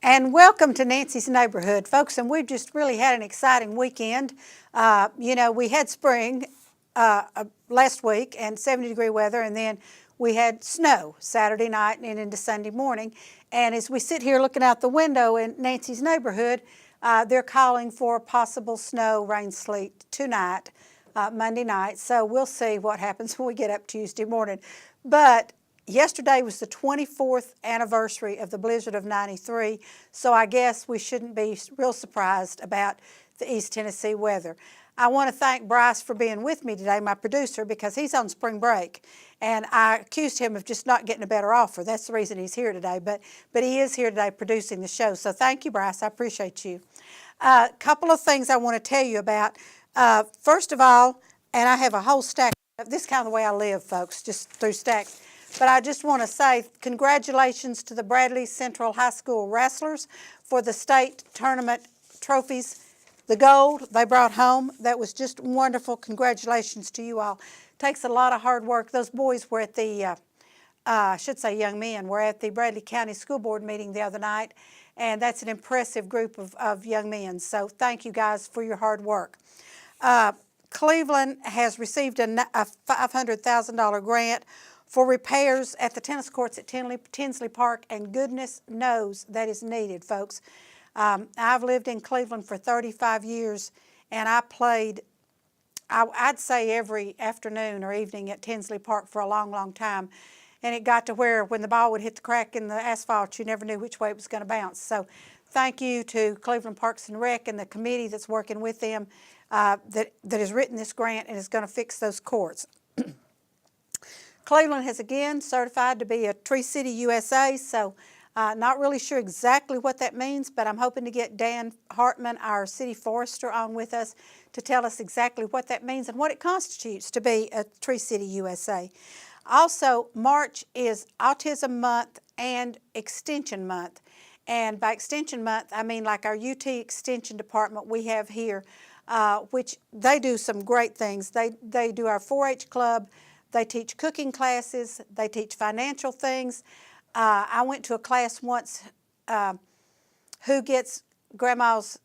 And welcome to Nancy's Neighborhood, folks. And we've just really had an exciting weekend. We had spring last week and 70-degree weather, and then we had snow Saturday night and into Sunday morning. And as we sit here looking out the window in Nancy's Neighborhood, they're calling for possible snow, rain, sleet tonight, Monday night. So we'll see what happens when we get up Tuesday morning. But yesterday was the 24th anniversary of the blizzard of '93, so I guess we shouldn't be real surprised about the East Tennessee weather. I want to thank Bryce for being with me today, my producer, because he's on spring break, and I accused him of just not getting a better offer. That's the reason he's here today, but he is here today producing the show, so thank you, Bryce. I appreciate you. A couple of things I want to tell you about. First of all, and I have a whole stack. This is kind of the way I live, folks, just through stacks. But I just want to say congratulations to the Bradley Central High School wrestlers for the state tournament trophies, the gold they brought home. That was just wonderful. Congratulations to you all. Takes a lot of hard work. Those boys were at the, I should say young men, were at the Bradley County School Board meeting the other night, and that's an impressive group of young men. So thank you guys for your hard work. Cleveland has received a $500,000 grant for repairs at the tennis courts at Tinsley Park, and goodness knows that is needed, folks. I've lived in Cleveland for 35 years, and I played, I'd say every afternoon or evening at Tinsley Park for a long, long time, and it got to where when the ball would hit the crack in the asphalt, you never knew which way it was going to bounce. So thank you to Cleveland Parks and Rec and the committee that's working with them that has written this grant and is going to fix those courts. Cleveland has again certified to be a Tree City USA, so not really sure exactly what that means, but I'm hoping to get Dan Hartman, our city forester, on with us to tell us exactly what that means and what it constitutes to be a Tree City USA. Also, March is Autism Month and Extension Month, and by Extension Month, I mean like our UT Extension Department we have here, which they do some great things. They do our 4-H club. They teach cooking classes. They teach financial things. I went to a class once, Who Gets Grandma's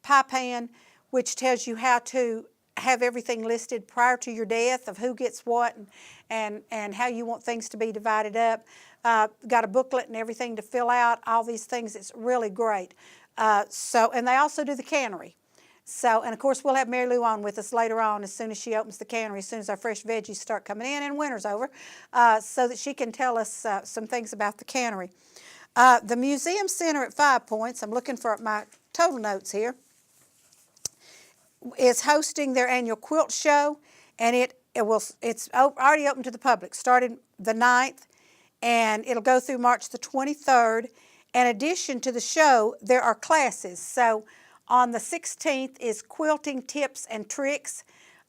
Pie Pan, which tells you how to have everything listed prior to your death of who gets what and how you want things to be divided up. Got a booklet and everything to fill out, all these things. It's really great. And they also do the cannery. So, and of course, we'll have Mary Lou on with us later on as soon as she opens the cannery, as soon as our fresh veggies start coming in and winter's over, so that she can tell us some things about the cannery. The Museum Center at 5 Points, I'm looking for my total notes here, is hosting their annual quilt show, and it's already open to the public, started the 9th, and it'll go through March the 23rd. In addition to the show, there are classes. So on the 16th is quilting tips and tricks.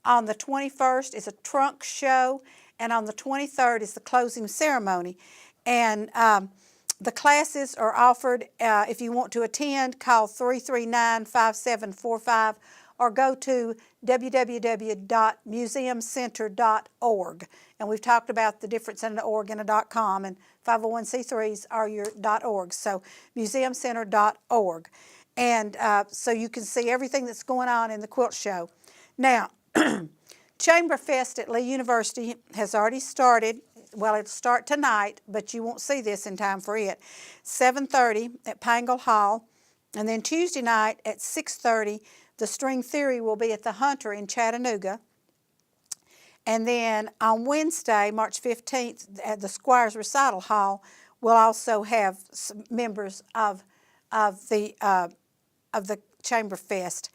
On the 21st is a trunk show. And on the 23rd is the closing ceremony. And the classes are offered. If you want to attend, call 339-5745 or go to www.museumcenter.org. And we've talked about the difference in an org and a .com, and 501c3s are your .org. So museumcenter.org. And so you can see everything that's going on in the quilt show. Now, Chamber Fest at Lee University has already started. Well, it'll start tonight, but you won't see this in time for it. 7:30 at Pangle Hall. And then Tuesday night at 6:30, the String Theory will be at the Hunter in Chattanooga. And then on Wednesday, March 15th, at the Squires Recital Hall, we'll also have some members of the Chamber Fest.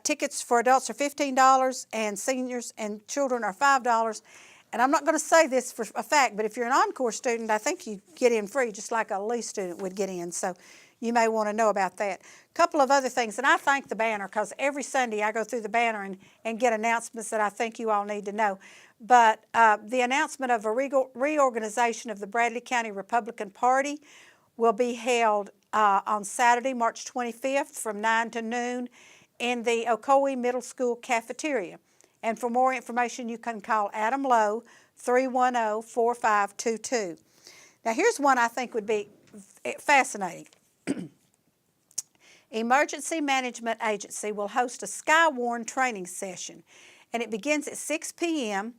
Tickets for adults are $15 and seniors and children are $5. And I'm not going to say this for a fact, but if you're an Encore student, I think you get in free just like a Lee student would get in. So you may want to know about that. A couple of other things, and I thank the banner because every Sunday I go through the banner and get announcements that I think you all need to know. But the announcement of a reorganization of the Bradley County Republican Party will be held on Saturday, March 25th from 9 to noon in the Ocoee Middle School cafeteria. And for more information, you can call Adam Lowe, 310-4522. Now, here's one I think would be fascinating. Emergency Management Agency will host a Skywarn training session, and it begins at 6 p.m.,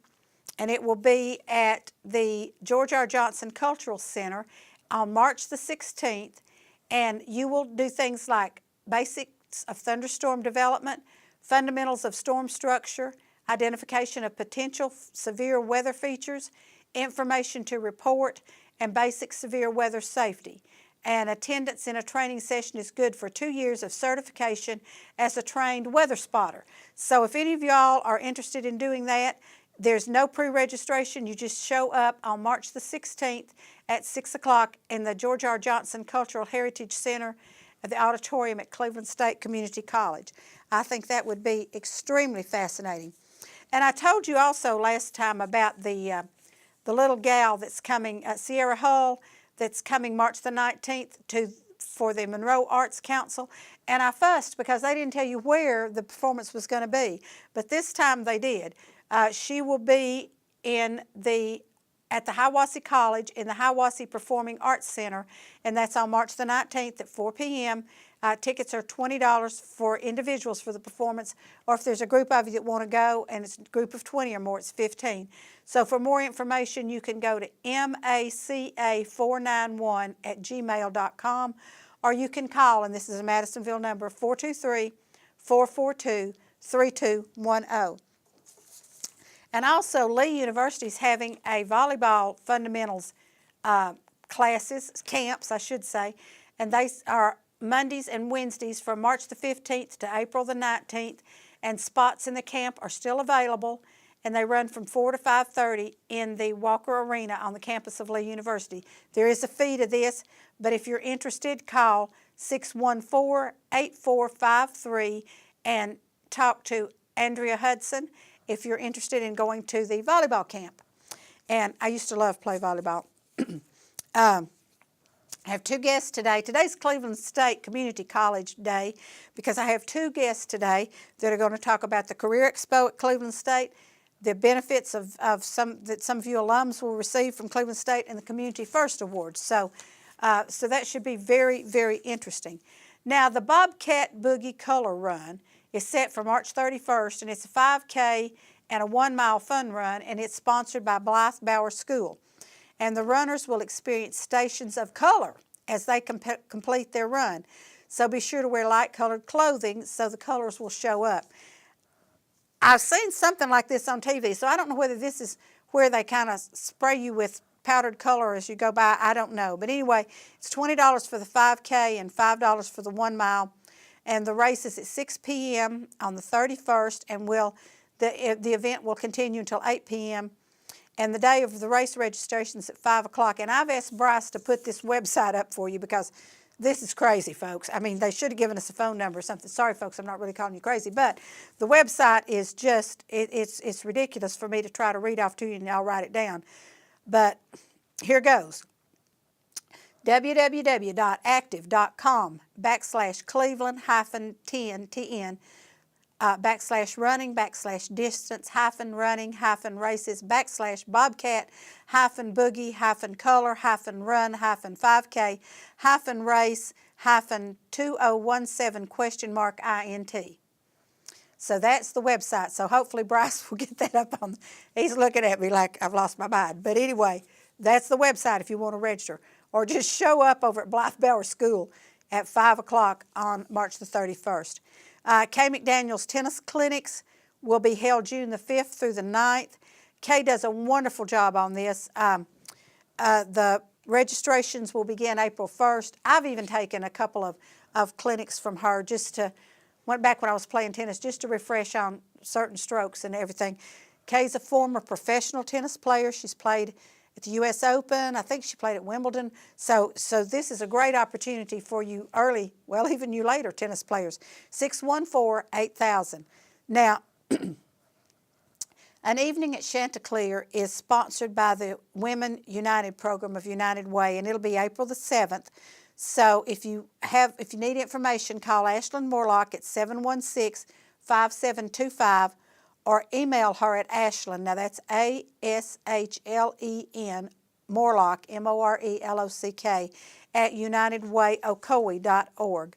and it will be at the George R. Johnson Cultural Center on March the 16th, and you will do things like basics of thunderstorm development, fundamentals of storm structure, identification of potential severe weather features, information to report, and basic severe weather safety. And attendance in a training session is good for 2 years of certification as a trained weather spotter. So if any of y'all are interested in doing that, there's no pre-registration. You just show up on March the 16th at 6 o'clock in the George R. Johnson Cultural Heritage Center at the auditorium at Cleveland State Community College. I think that would be extremely fascinating. And I told you also last time about the little gal that's coming, Sierra Hull, that's coming March the 19th for the Monroe Arts Council. And I fussed because they didn't tell you where the performance was going to be. But this time they did. She will be at the Hiawassee College in the Hiawassee Performing Arts Center, and that's on March the 19th at 4 p.m. Tickets are $20 for individuals for the performance, or if there's a group of you that want to go and it's a group of 20 or more, it's $15. So for more information, you can go to maca491@gmail.com, or you can call, and this is a Madisonville number, 423-442-3210. And also, Lee University is having a volleyball fundamentals camps, I should say, and they are Mondays and Wednesdays from March the 15th to April the 19th, and spots in the camp are still available, and they run from 4 to 5:30 in the Walker Arena on the campus of Lee University. There is a fee to this, but if you're interested, call 614-8453 and talk to Andrea Hudson if you're interested in going to the volleyball camp. And I used to love play volleyball. I have two guests today. Today's Cleveland State Community College Day because I have two guests today that are going to talk about the Career Expo at Cleveland State, the benefits that some of you alums will receive from Cleveland State, and the Community First Awards. So that should be very, very interesting. Now, the Bobcat Boogie Color Run is set for March 31st, and it's a 5K and a 1-mile fun run, and it's sponsored by Blythe Bower School. And the runners will experience stations of color as they complete their run. So be sure to wear light-colored clothing so the colors will show up. I've seen something like this on TV, so I don't know whether this is where they kind of spray you with powdered color as you go by. I don't know. But anyway, it's $20 for the 5K and $5 for the 1 mile. And the race is at 6 p.m. on the 31st, and the event will continue until 8 p.m. And the day of the race registration is at 5 o'clock. And I've asked Bryce to put this website up for you because this is crazy, folks. I mean, they should have given us a phone number or something. Sorry, folks, I'm not really calling you crazy. But the website is just, it's ridiculous for me to try to read off to you, and I'll write it down. But here goes. www.active.com/Cleveland-10TN /running/distance-running-races /Bobcat-Boogie-Color-Race-2017 ? So that's the website. So hopefully Bryce will get that up on. He's looking at me like I've lost my mind. But anyway, that's the website if you want to register. Or just show up over at Blythe Bower School at 5 o'clock on March the 31st. Kay McDaniel's tennis clinics will be held June the 5th through the 9th. Kay does a wonderful job on this. The registrations will begin April 1st. I've even taken a couple of clinics from her went back when I was playing tennis just to refresh on certain strokes and everything. Kay's a former professional tennis player. She's played at the U.S. Open. I think she played at Wimbledon. So this is a great opportunity for you early, well, even you later tennis players. 614-8000. Now, an evening at Chanticleer is sponsored by the Women United program of United Way, and it'll be April the 7th. So if you need information, call Ashlyn Morlock at 716-5725 or email her at Ashlyn. Now that's ASHLEN Morlock, MORELOCK, at unitedwayocoee.org.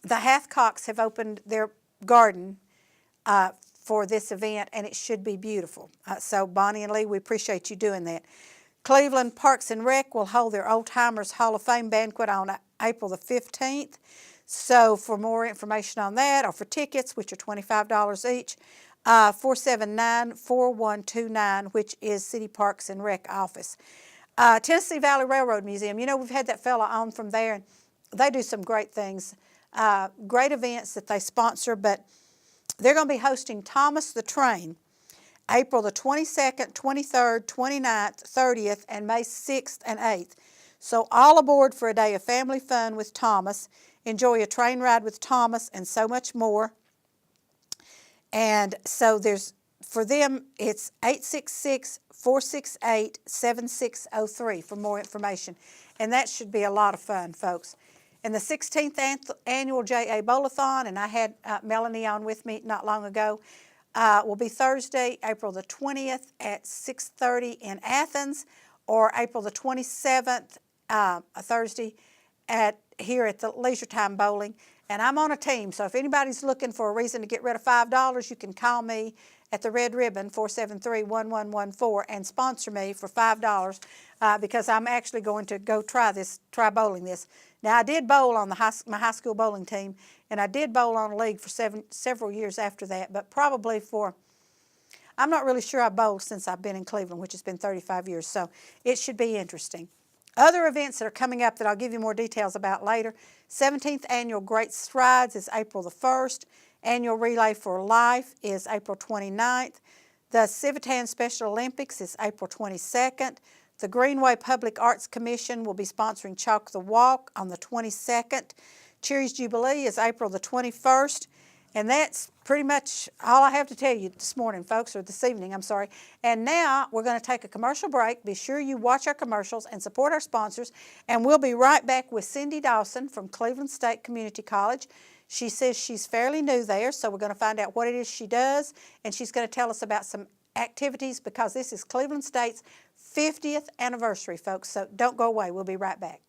the Hathcocks have opened their garden for this event, and it should be beautiful. So Bonnie and Lee, we appreciate you doing that. Cleveland Parks and Rec will hold their Old Timers Hall of Fame banquet on April the 15th. So for more information on that, or for tickets, which are $25 each, 479-4129, which is City Parks and Rec office. Tennessee Valley Railroad Museum, you know, we've had that fella on from there, and they do some great things, great events that they sponsor, but they're going to be hosting Thomas the Train April the 22nd, 23rd, 29th, 30th, and May 6th and 8th. So all aboard for a day of family fun with Thomas. Enjoy a train ride with Thomas and so much more. And so for them, it's 866-468-7603 for more information. And that should be a lot of fun, folks. And the 16th annual J.A. Bowl-a-thon, and I had Melanie on with me not long ago, will be Thursday, April the 20th at 6:30 in Athens, or April the 27th, a Thursday, here at the Leisure Time Bowling. And I'm on a team, so if anybody's looking for a reason to get rid of $5, you can call me at the Red Ribbon, 473-1114, and sponsor me for $5 because I'm actually going to go try bowling this. Now, I did bowl on my high school bowling team, and I did bowl on a league for several years after that, but probably I'm not really sure I bowled since I've been in Cleveland, which has been 35 years, so it should be interesting. Other events that are coming up that I'll give you more details about later. 17th Annual Great Strides is April the 1st. Annual Relay for Life is April 29th. The Civitan Special Olympics is April 22nd. The Greenway Public Arts Commission will be sponsoring Chalk the Walk on the 22nd. Cherries Jubilee is April the 21st. And that's pretty much all I have to tell you this morning, folks, or this evening, I'm sorry. And now we're going to take a commercial break. Be sure you watch our commercials and support our sponsors. And we'll be right back with Cindy Dawson from Cleveland State Community College. She says she's fairly new there, so we're going to find out what it is she does. And she's going to tell us about some activities because this is Cleveland State's 50th anniversary, folks. So don't go away. We'll be right back.